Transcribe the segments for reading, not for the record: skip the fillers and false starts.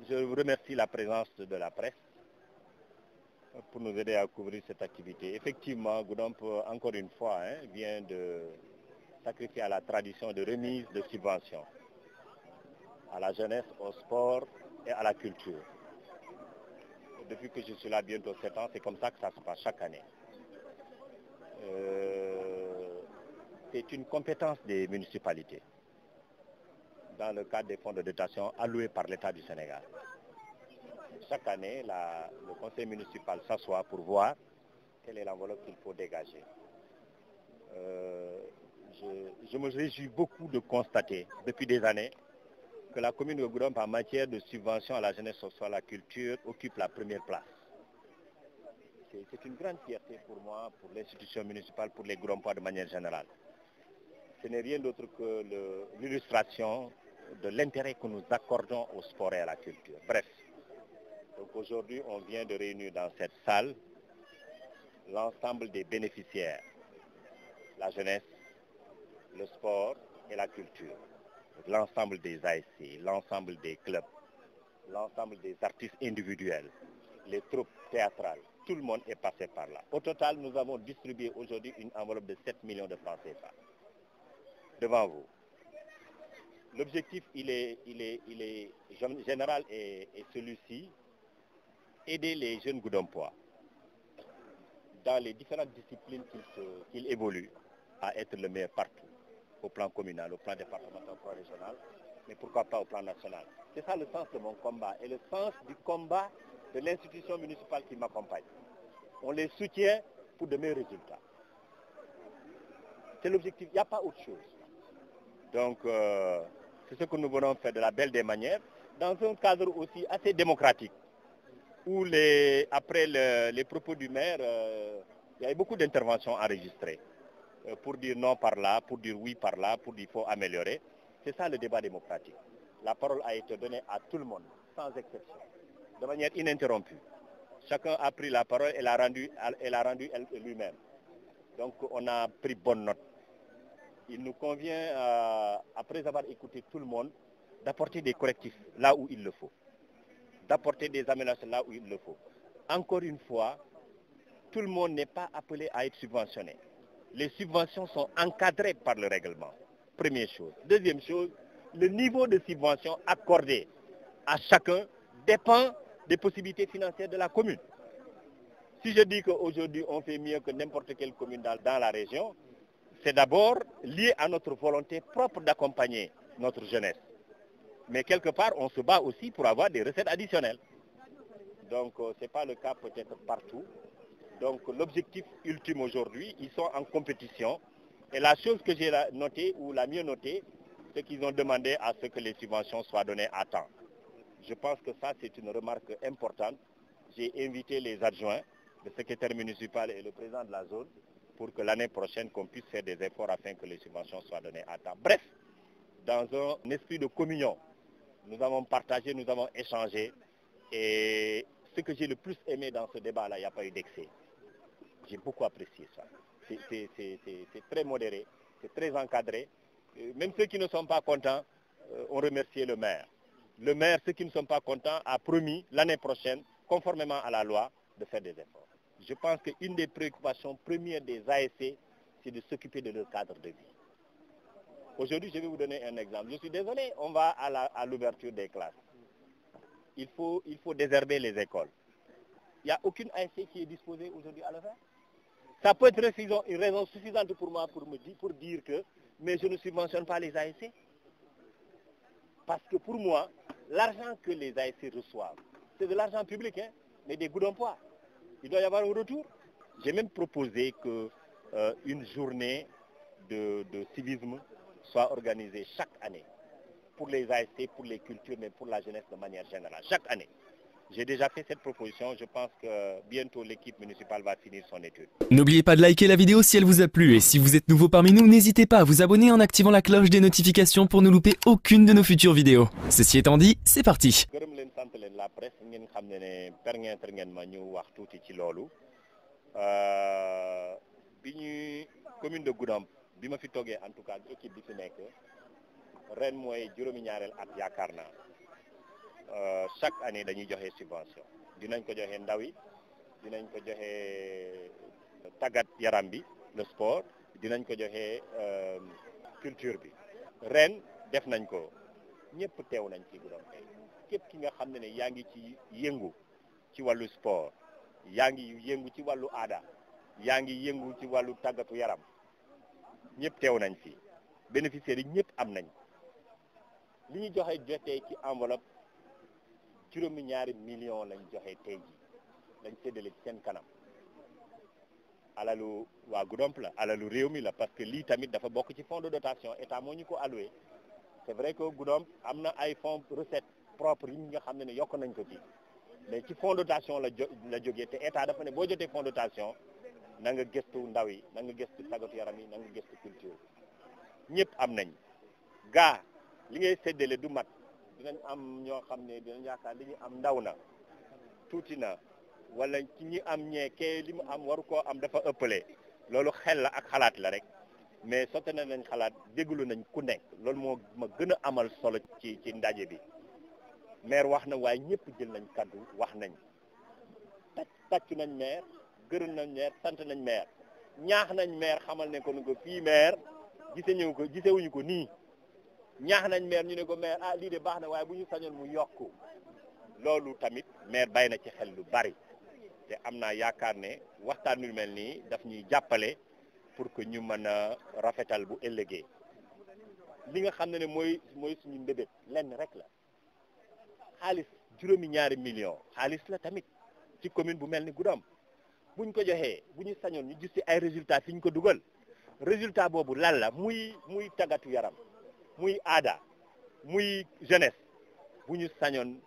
Je remercie la présence de la presse pour nous aider à couvrir cette activité. Effectivement, Goudomp, encore une fois, vient de sacrifier à la tradition de remise de subventions à la jeunesse, au sport et à la culture. Depuis que je suis là, bientôt 7 ans, c'est comme ça que ça se passe chaque année. C'est une compétence des municipalités dans le cadre des fonds de dotation alloués par l'État du Sénégal. Chaque année, le conseil municipal s'assoit pour voir quelle est l'enveloppe qu'il faut dégager. Je me réjouis beaucoup de constater depuis des années que la commune de Goudomp, en matière de subvention à la jeunesse sociale, à la culture, occupe la première place. C'est une grande fierté pour moi, pour l'institution municipale, pour les Goudompois de manière générale. Ce n'est rien d'autre que l'illustration de l'intérêt que nous accordons au sport et à la culture. Bref, donc aujourd'hui, on vient de réunir dans cette salle l'ensemble des bénéficiaires, la jeunesse, le sport et la culture, l'ensemble des ASC, l'ensemble des clubs, l'ensemble des artistes individuels, les troupes théâtrales, tout le monde est passé par là. Au total, nous avons distribué aujourd'hui une enveloppe de 7 millions de francs CFA. Devant vous. L'objectif, il est général et celui-ci, aider les jeunes Goudompois dans les différentes disciplines qu'ils évoluent à être le meilleur partout, au plan communal, au plan départemental, au plan régional, mais pourquoi pas au plan national. C'est ça le sens de mon combat et le sens du combat de l'institution municipale qui m'accompagne. On les soutient pour de meilleurs résultats. C'est l'objectif, il n'y a pas autre chose. Donc, c'est ce que nous venons faire de la belle des manières, dans un cadre aussi assez démocratique, où après les propos du maire, il y a eu beaucoup d'interventions enregistrées, pour dire non par là, pour dire oui par là, pour dire qu'il faut améliorer. C'est ça le débat démocratique. La parole a été donnée à tout le monde, sans exception, de manière ininterrompue. Chacun a pris la parole et l'a rendu lui-même. Donc, on a pris bonne note. Il nous convient, après avoir écouté tout le monde, d'apporter des correctifs là où il le faut, d'apporter des améliorations là où il le faut. Encore une fois, tout le monde n'est pas appelé à être subventionné. Les subventions sont encadrées par le règlement, première chose. Deuxième chose, le niveau de subvention accordé à chacun dépend des possibilités financières de la commune. Si je dis qu'aujourd'hui on fait mieux que n'importe quelle commune dans la région, c'est d'abord lié à notre volonté propre d'accompagner notre jeunesse. Mais quelque part, on se bat aussi pour avoir des recettes additionnelles. Donc, ce n'est pas le cas peut-être partout. Donc, l'objectif ultime aujourd'hui, ils sont en compétition. Et la chose que j'ai notée, ou la mieux notée, c'est qu'ils ont demandé à ce que les subventions soient données à temps. Je pense que ça, c'est une remarque importante. J'ai invité les adjoints, le secrétaire municipal et le président de la zone, pour que l'année prochaine, qu'on puisse faire des efforts afin que les subventions soient données à temps. Bref, dans un esprit de communion, nous avons partagé, nous avons échangé. Et ce que j'ai le plus aimé dans ce débat-là, il n'y a pas eu d'excès. J'ai beaucoup apprécié ça. C'est très modéré, c'est très encadré. Même ceux qui ne sont pas contents ont remercié le maire. Le maire, ceux qui ne sont pas contents, a promis l'année prochaine, conformément à la loi, de faire des efforts. Je pense qu'une des préoccupations premières des ASC, c'est de s'occuper de leur cadre de vie. Aujourd'hui, je vais vous donner un exemple. Je suis désolé, on va à l'ouverture des classes. Il faut désherber les écoles. Il n'y a aucune ASC qui est disposée aujourd'hui à le faire. Ça peut être une raison suffisante pour moi pour dire que mais je ne subventionne pas les ASC. Parce que pour moi, l'argent que les ASC reçoivent, c'est de l'argent public, mais des Goudompois. Il doit y avoir un retour. J'ai même proposé qu'une journée de civisme soit organisée chaque année pour les ASC, pour les cultures, mais pour la jeunesse de manière générale, chaque année. J'ai déjà fait cette proposition, je pense que bientôt l'équipe municipale va finir son étude. N'oubliez pas de liker la vidéo si elle vous a plu et si vous êtes nouveau parmi nous, n'hésitez pas à vous abonner en activant la cloche des notifications pour ne louper aucune de nos futures vidéos. Ceci étant dit, c'est parti. gërëm leen sant leen la presse ngeen xam ne permettre ngeen ma ñu wax tuuti ci loolu bi ñuy commune de Goudomp bi ma fi toogee en tout cas équipe bi fi nekk ren mooy juróomi ñaareel at yaakaar naa chaque année dañuy joxe subvention dinañ ko joxe ndaw yi dinañ ko joxe tàggat yaram bi le sport dinañ ko joxe culture bi ren def nañ ko ñëpp teew nañ ci Goudomp tey képp ki nga xam ne yaa ngi ci yëngu ci wàllu sport yaa ngi yëngu ci wàllu aada yaa ngi yëngu ci wàllu tàggatu yaram ñëpp teew nañ fi bénéficiaires yi ñëpp am nañ li ñu joxe jotee ci enveloppe juróomi ñaari millions lañ joxe tey ji lañ séddale ci seen kanam alalu waa Goudomp la alalu réew mi la parce que lii tamit dafa bokk ci fonds de dotation état moo ñu ko alloué c'est vrai que Goudomp am na ay fonds recette propre yi nga xam ne yokk nañ ko ci mais ci fonds de dotation la jógee te état dafa ne boo jotee fonds de dotation na nga gëstu ndaw yi na nga gëstu tàggatu yaram yi na nga gëstu culture ñëpp am nañ gaa li ngay séddale du mat dinañ am ñoo xam ne dinañ yaakaar li ñu am ndaw na tuuti na wala ci ñi am ñee kee li mu am waru koo am dafa ëppale loolu xel la ak xalaat la rek mais sotte na nañ xalaat déglu nañ ku nekk loolu moo ma gën a amal solo ci ndaje bi maire wax na waaye ñëpp jël nañ kaddu wax nañ tàccu nañ maire gërëm nañ maire sant nañ maire ñaax nañ maire xamal ne ko nu ko fii maire gisewuñu ko nii ñaax nañ maire ñu ne ko maire lii de baax na waaye bu ñu sañoon mu yokku loolu tamit maire bàyyi na ci xel lu bari te am naa yaakaar ne waxtaan yu mel nii daf ñuy jàppale pour que ñu mën a rafetal bu ëllëgee li nga xam ne mooy suñu mbébét lenn rek la xaalis juróomi ñaari millions xaalis la tamit ci commune bu mel ni Goudomp buñ ko joxee bu ñu sañoon ñu gis ci ay résultats fi ñu ko dugal résultat boobu lan la muy tàggatu yaram muy aada muy jeunesse bu ñu sañoon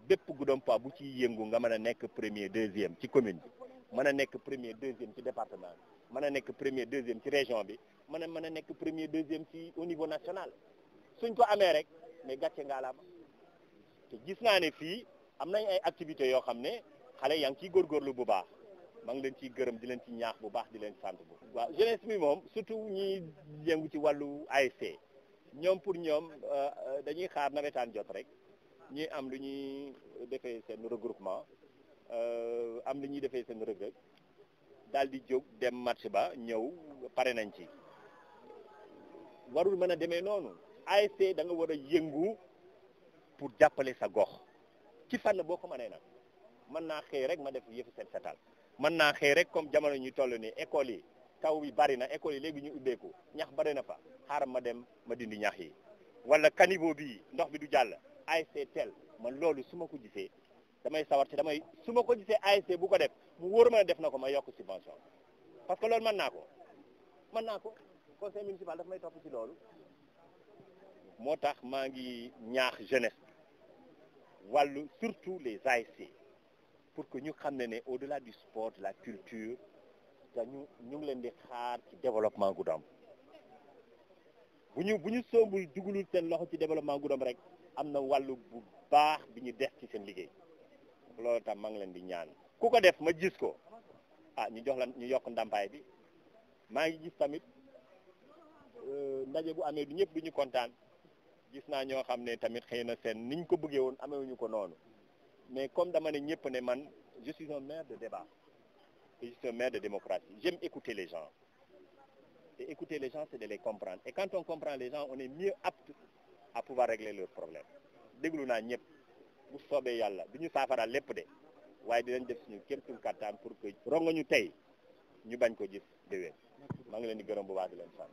bépp Goudompois bu ci yëngu nga mën a nekk premier deuxième ci commune bi mën a nekk premier deuxième ci département bi mën a nekk premier deuxième ci région bi mën a nekk premier deuxième ci au niveau national suñ ko amee rek mais gàcce ngaalaama te gis naa ne fii am nañ ay activités yoo xam ne xale yaa ngi ciy góorgóorlu bu baax maa ngi leen ciy gërëm di leen ci ñaax bu baax di leen sant bu waaw jeunesse bi moom surtout ñi yëngu ci wàllu ASC ñoom pour ñoom dañuy xaar nawetaan jot rek ñi am lu ñuy defee seen regroupement am lu ñuy defee seen rëg-rëg daal di jóg dem match ba ñëw pare nañ ci warul mën a demee noonu ASC da nga war a yëngu pour jàppale sa gox ci fànn boo ko mënee nag mën naa xëy rek ma def yëfi set setal mën naa xëy rek comme jamono ñu toll nii école yi taw bi bari na école yi léegi ñu ubbeeku ñax bari na fa xaaral ma dem ma dindi ñax yi wala caniveau bi ndox bi du jàll ASC tel man loolu su ma ko gisee damay sawar ci su ma ko gisee ASC bu ko def mu wóor ma ne def na ko ma yokk subvention parce que loolu mën naa ko conseil municipal daf may topp ci loolu moo tax maa ngi ñaax jeunesse wàllu surtout les ASC pour que ñu xam ne au-delà du sport de la culture te ñu ngi leen di xaar ci développement Goudomp bu ñu soobul dugalul seen loxo ci développement Goudomp rek am na wàllu bu baax bi ñu def ci seen liggéey loolu tam maa ngi leen di ñaan ku ko def ma gis ko ñu yokk ndàmpaay bi maa ngi gis tamit ndaje bu amee du ñëpp du ñu kontaan gis naa ñoo xam ne tamit xëy na seen niñ ko bëggee woon amewuñu ko noonu mais comme dama ne ñëpp ne man je suis un maire de débat et je suis un maire de démocratie j'aime écouter les gens et écouter les gens c'est de les comprendre et quand on comprend les gens on est mieux apte à pouvoir régler leurs problèmes déglu naa ñëpp bu soobee yàlla du ñu saafara lépp de waaye dinañ def suñu kéemtum kattan pour que rongañu tey ñu bañ ko gis déwén maa ngi leen di gërëm bu baax di leen sant